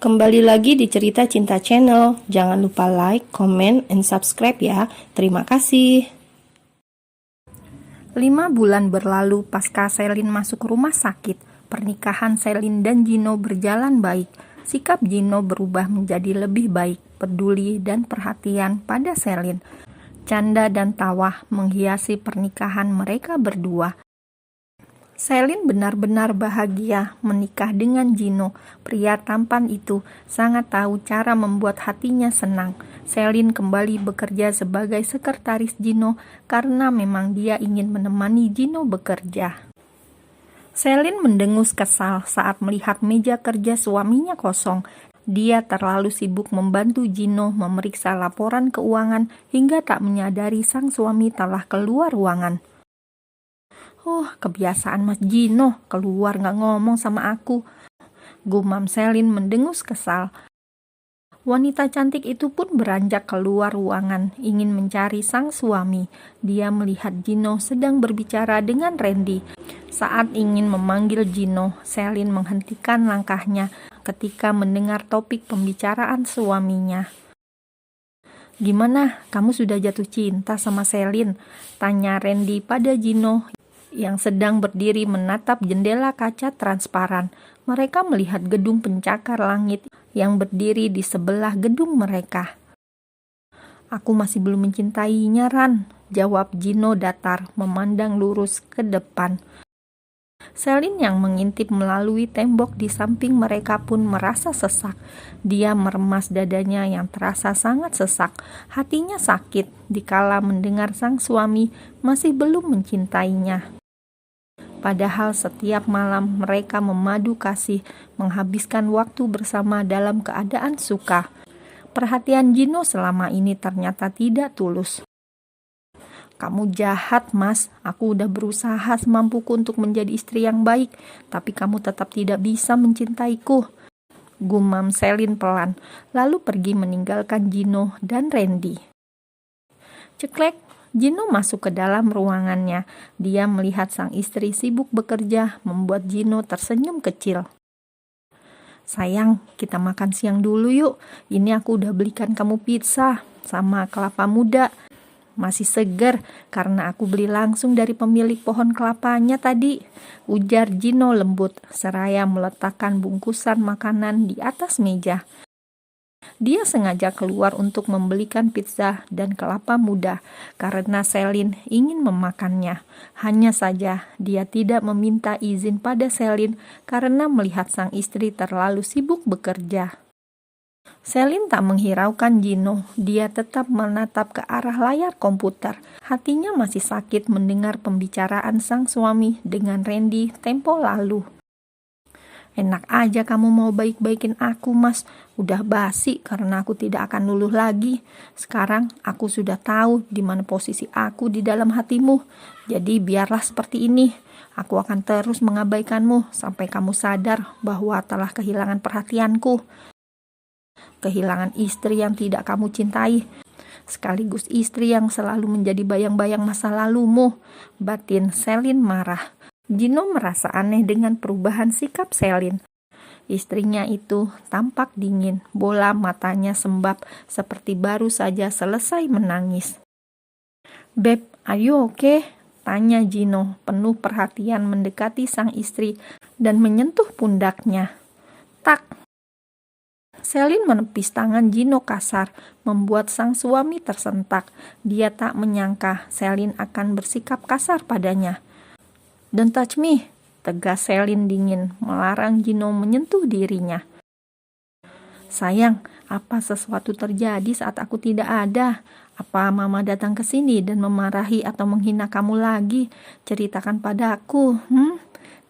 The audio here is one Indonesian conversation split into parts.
Kembali lagi di Cerita Cinta Channel. Jangan lupa like, comment, and subscribe ya. Terima kasih. 5 bulan berlalu pasca Selin masuk rumah sakit. Pernikahan Selin dan Gino berjalan baik. Sikap Gino berubah menjadi lebih baik, peduli dan perhatian pada Selin. Canda dan tawa menghiasi pernikahan mereka berdua. Selin benar-benar bahagia menikah dengan Gino. Pria tampan itu sangat tahu cara membuat hatinya senang. Selin kembali bekerja sebagai sekretaris Gino karena memang dia ingin menemani Gino bekerja. Selin mendengus kesal saat melihat meja kerja suaminya kosong. Dia terlalu sibuk membantu Gino memeriksa laporan keuangan hingga tak menyadari sang suami telah keluar ruangan. Kebiasaan Mas Gino, keluar gak ngomong sama aku. Gumam Selin mendengus kesal. Wanita cantik itu pun beranjak keluar ruangan, ingin mencari sang suami. Dia melihat Gino sedang berbicara dengan Randy. Saat ingin memanggil Gino, Selin menghentikan langkahnya ketika mendengar topik pembicaraan suaminya. "Gimana, kamu sudah jatuh cinta sama Selin?" tanya Randy pada Gino yang sedang berdiri menatap jendela kaca transparan. Mereka melihat gedung pencakar langit yang berdiri di sebelah gedung mereka. "Aku masih belum mencintainya, Ran," jawab Gino datar, memandang lurus ke depan. Selin yang mengintip melalui tembok di samping mereka pun merasa sesak. Dia meremas dadanya yang terasa sangat sesak. Hatinya sakit dikala mendengar sang suami masih belum mencintainya. Padahal setiap malam mereka memadu kasih, menghabiskan waktu bersama dalam keadaan suka. Perhatian Gino selama ini ternyata tidak tulus. "Kamu jahat, Mas. Aku udah berusaha semampuku untuk menjadi istri yang baik, tapi kamu tetap tidak bisa mencintaiku," gumam Selin pelan, lalu pergi meninggalkan Gino dan Randy. Ceklek, Gino masuk ke dalam ruangannya. Dia melihat sang istri sibuk bekerja, membuat Gino tersenyum kecil. "Sayang, kita makan siang dulu yuk. Ini aku udah belikan kamu pizza sama kelapa muda. Masih segar karena aku beli langsung dari pemilik pohon kelapanya tadi," ujar Gino lembut, seraya meletakkan bungkusan makanan di atas meja. Dia sengaja keluar untuk membelikan pizza dan kelapa muda karena Selin ingin memakannya. Hanya saja dia tidak meminta izin pada Selin karena melihat sang istri terlalu sibuk bekerja. Selin tak menghiraukan Gino. Dia tetap menatap ke arah layar komputer. Hatinya masih sakit mendengar pembicaraan sang suami dengan Randy tempo lalu. "Enak aja kamu mau baik-baikin aku, Mas. Udah basi karena aku tidak akan luluh lagi. Sekarang aku sudah tahu di mana posisi aku di dalam hatimu. Jadi biarlah seperti ini. Aku akan terus mengabaikanmu sampai kamu sadar bahwa telah kehilangan perhatianku. Kehilangan istri yang tidak kamu cintai, sekaligus istri yang selalu menjadi bayang-bayang masa lalumu," batin Selin marah. Gino merasa aneh dengan perubahan sikap Selin. Istrinya itu tampak dingin, bola matanya sembab seperti baru saja selesai menangis. "Beb, are you okay?" tanya Gino, penuh perhatian mendekati sang istri dan menyentuh pundaknya. Tak! Selin menepis tangan Gino kasar, membuat sang suami tersentak. Dia tak menyangka Selin akan bersikap kasar padanya. "Don't touch me," tegas Selin dingin, melarang Gino menyentuh dirinya. "Sayang, apa sesuatu terjadi saat aku tidak ada? Apa mama datang ke sini dan memarahi atau menghina kamu lagi? Ceritakan padaku,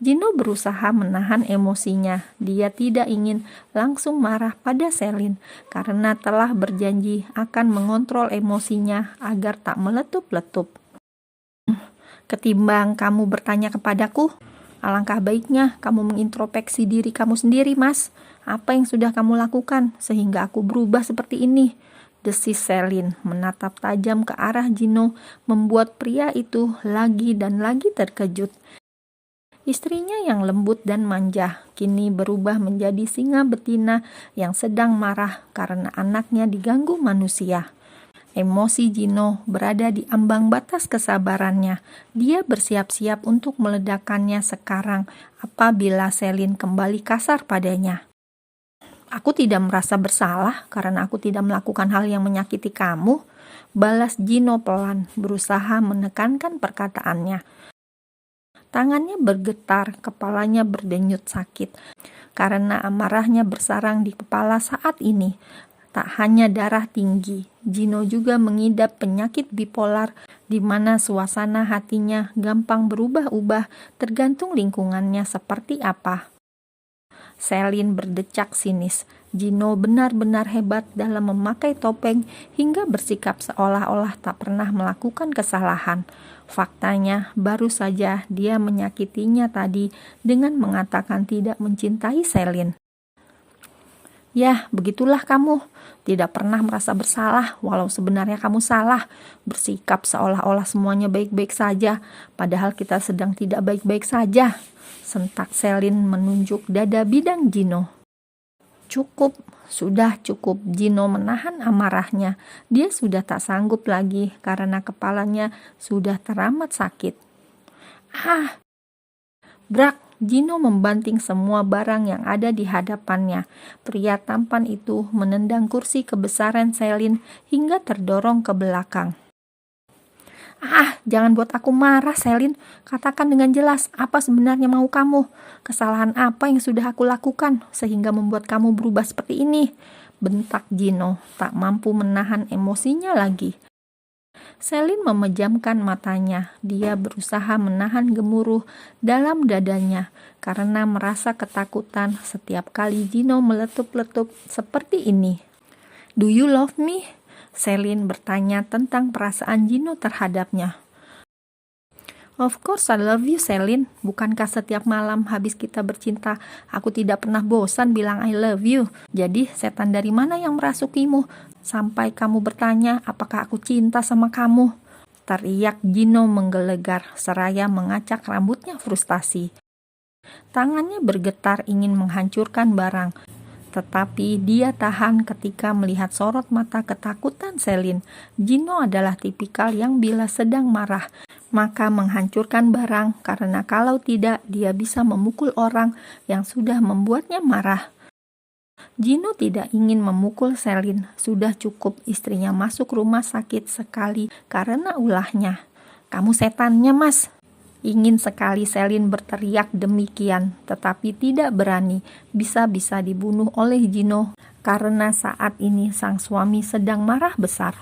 Gino berusaha menahan emosinya. Dia tidak ingin langsung marah pada Selin karena telah berjanji akan mengontrol emosinya agar tak meletup-letup. "Ketimbang kamu bertanya kepadaku, alangkah baiknya kamu mengintrospeksi diri kamu sendiri, Mas. Apa yang sudah kamu lakukan sehingga aku berubah seperti ini?" desis Selin, menatap tajam ke arah Gino, membuat pria itu lagi dan lagi terkejut. Istrinya yang lembut dan manja kini berubah menjadi singa betina yang sedang marah karena anaknya diganggu manusia. Emosi Gino berada di ambang batas kesabarannya. Dia bersiap-siap untuk meledakkannya sekarang apabila Selin kembali kasar padanya. Aku tidak merasa bersalah karena aku tidak melakukan hal yang menyakiti kamu, balas Gino pelan, berusaha menekankan perkataannya. Tangannya bergetar, kepalanya berdenyut sakit, karena amarahnya bersarang di kepala saat ini. Tak hanya darah tinggi, Gino juga mengidap penyakit bipolar, di mana suasana hatinya gampang berubah-ubah tergantung lingkungannya seperti apa. Selin berdecak sinis. Gino benar-benar hebat dalam memakai topeng hingga bersikap seolah-olah tak pernah melakukan kesalahan. Faktanya, baru saja dia menyakitinya tadi dengan mengatakan tidak mencintai Selin. Ya, begitulah kamu. Tidak pernah merasa bersalah, walau sebenarnya kamu salah. Bersikap seolah-olah semuanya baik-baik saja, padahal kita sedang tidak baik-baik saja. Sentak Selin menunjuk dada bidang Gino. Cukup, sudah cukup. Gino menahan amarahnya. Dia sudah tak sanggup lagi karena kepalanya sudah teramat sakit. Brak, Gino membanting semua barang yang ada di hadapannya. Pria tampan itu menendang kursi kebesaran Selin hingga terdorong ke belakang. Jangan buat aku marah, Selin. Katakan dengan jelas apa sebenarnya mau kamu. Kesalahan apa yang sudah aku lakukan sehingga membuat kamu berubah seperti ini? Bentak Gino, tak mampu menahan emosinya lagi. Selin memejamkan matanya. Dia berusaha menahan gemuruh dalam dadanya karena merasa ketakutan setiap kali Gino meletup-letup seperti ini. Do you love me? Selin bertanya tentang perasaan Gino terhadapnya. Of course I love you, Selin. Bukankah setiap malam habis kita bercinta, aku tidak pernah bosan bilang I love you? Jadi setan dari mana yang merasukimu? Sampai kamu bertanya apakah aku cinta sama kamu? Teriak Gino menggelegar seraya mengacak rambutnya frustasi. Tangannya bergetar ingin menghancurkan barang. Tetapi dia tahan ketika melihat sorot mata ketakutan Selin. Gino adalah tipikal yang bila sedang marah, maka menghancurkan barang karena kalau tidak dia bisa memukul orang yang sudah membuatnya marah. Gino tidak ingin memukul Selin. Sudah cukup istrinya masuk rumah sakit sekali karena ulahnya. Kamu setannya, Mas. Ingin sekali Selin berteriak demikian, tetapi tidak berani. Bisa-bisa dibunuh oleh Gino karena saat ini sang suami sedang marah besar.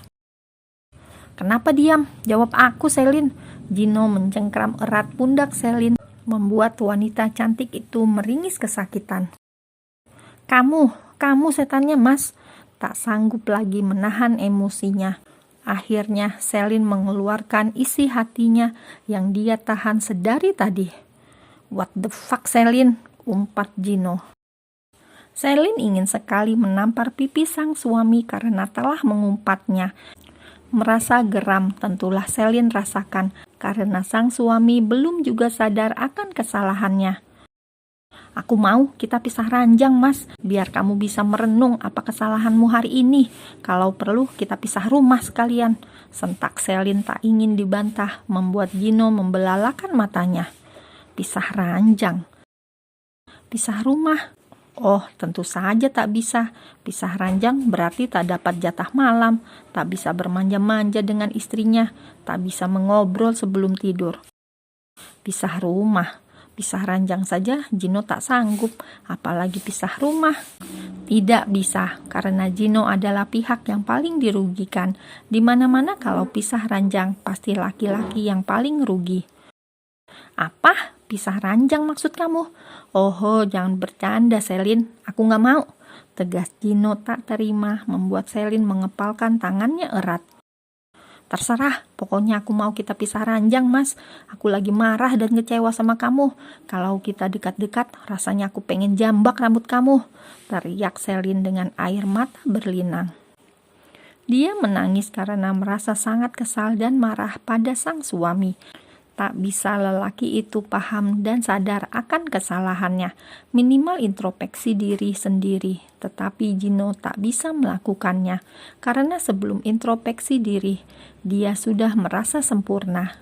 Kenapa diam? Jawab aku, Selin. Gino mencengkram erat pundak Selin, membuat wanita cantik itu meringis kesakitan. Kamu setannya, Mas. Tak sanggup lagi menahan emosinya. Akhirnya Selin mengeluarkan isi hatinya yang dia tahan sedari tadi. What the fuck, Selin? Umpat Gino. Selin ingin sekali menampar pipi sang suami karena telah mengumpatnya. Merasa geram tentulah Selin rasakan karena sang suami belum juga sadar akan kesalahannya. Aku mau kita pisah ranjang, Mas, biar kamu bisa merenung apa kesalahanmu hari ini. Kalau perlu kita pisah rumah sekalian. Sentak Selin tak ingin dibantah, membuat Gino membelalakan matanya. Pisah ranjang? Pisah rumah? Oh, tentu saja tak bisa. Pisah ranjang berarti tak dapat jatah malam, tak bisa bermanja-manja dengan istrinya, tak bisa mengobrol sebelum tidur. Pisah rumah? Pisah ranjang saja Gino tak sanggup, apalagi pisah rumah. Tidak bisa, karena Gino adalah pihak yang paling dirugikan. Di mana-mana kalau pisah ranjang, pasti laki-laki yang paling rugi. Apa? Pisah ranjang maksud kamu? Oh, jangan bercanda, Selin. Aku gak mau. Tegas Gino tak terima, membuat Selin mengepalkan tangannya erat. Terserah, pokoknya aku mau kita pisah ranjang, Mas. Aku lagi marah dan kecewa sama kamu. Kalau kita dekat-dekat, rasanya aku pengen jambak rambut kamu. Teriak Selin dengan air mata berlinang. Dia menangis karena merasa sangat kesal dan marah pada sang suami. Tak bisa lelaki itu paham dan sadar akan kesalahannya, minimal introspeksi diri sendiri. Tetapi Gino tak bisa melakukannya, karena sebelum introspeksi diri, dia sudah merasa sempurna.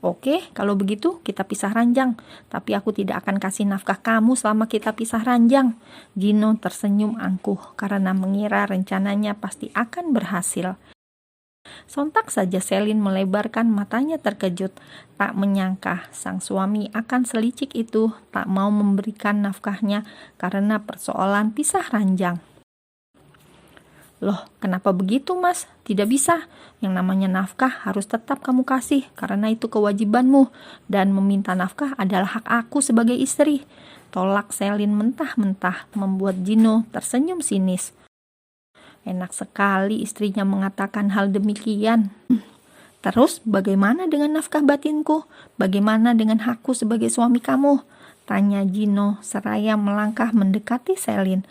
Oke, kalau begitu kita pisah ranjang, tapi aku tidak akan kasih nafkah kamu selama kita pisah ranjang. Gino tersenyum angkuh karena mengira rencananya pasti akan berhasil. Sontak saja Selin melebarkan matanya terkejut, tak menyangka sang suami akan selicik itu, tak mau memberikan nafkahnya karena persoalan pisah ranjang. Loh, kenapa begitu mas? Tidak bisa, yang namanya nafkah harus tetap kamu kasih karena itu kewajibanmu, dan meminta nafkah adalah hak aku sebagai istri. Tolak Selin mentah-mentah membuat Gino tersenyum sinis. Enak sekali istrinya mengatakan hal demikian. Terus bagaimana dengan nafkah batinku? Bagaimana dengan hakku sebagai suami kamu? Tanya Gino seraya melangkah mendekati Selin.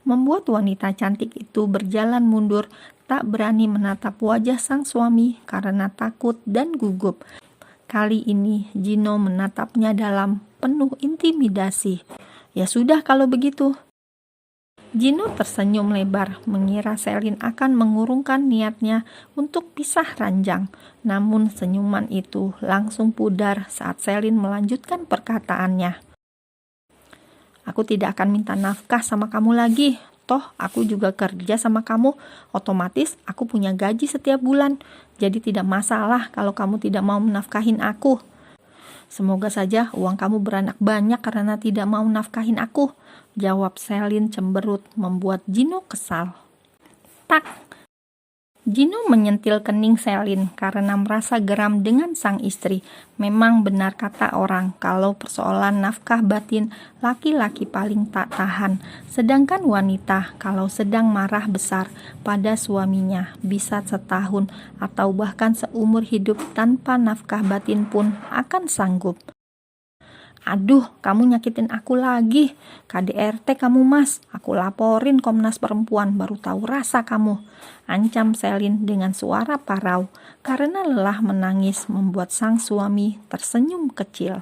Membuat wanita cantik itu berjalan mundur, tak berani menatap wajah sang suami karena takut dan gugup. Kali ini Gino menatapnya dalam penuh intimidasi. Ya sudah kalau begitu. Gino tersenyum lebar, mengira Selin akan mengurungkan niatnya untuk pisah ranjang. Namun senyuman itu langsung pudar saat Selin melanjutkan perkataannya. Aku tidak akan minta nafkah sama kamu lagi. Toh aku juga kerja sama kamu, otomatis aku punya gaji setiap bulan. Jadi tidak masalah kalau kamu tidak mau menafkahin aku. Semoga saja uang kamu beranak banyak karena tidak mau nafkahin aku, jawab Selin cemberut, membuat Gino kesal. Tak! Gino menyentil kening Selin karena merasa geram dengan sang istri. Memang benar kata orang, kalau persoalan nafkah batin, laki-laki paling tak tahan. Sedangkan wanita kalau sedang marah besar pada suaminya, bisa setahun atau bahkan seumur hidup tanpa nafkah batin pun akan sanggup. Aduh, kamu nyakitin aku lagi. KDRT kamu mas, aku laporin Komnas Perempuan, baru tahu rasa kamu. Ancam Selin dengan suara parau, karena lelah menangis membuat sang suami tersenyum kecil.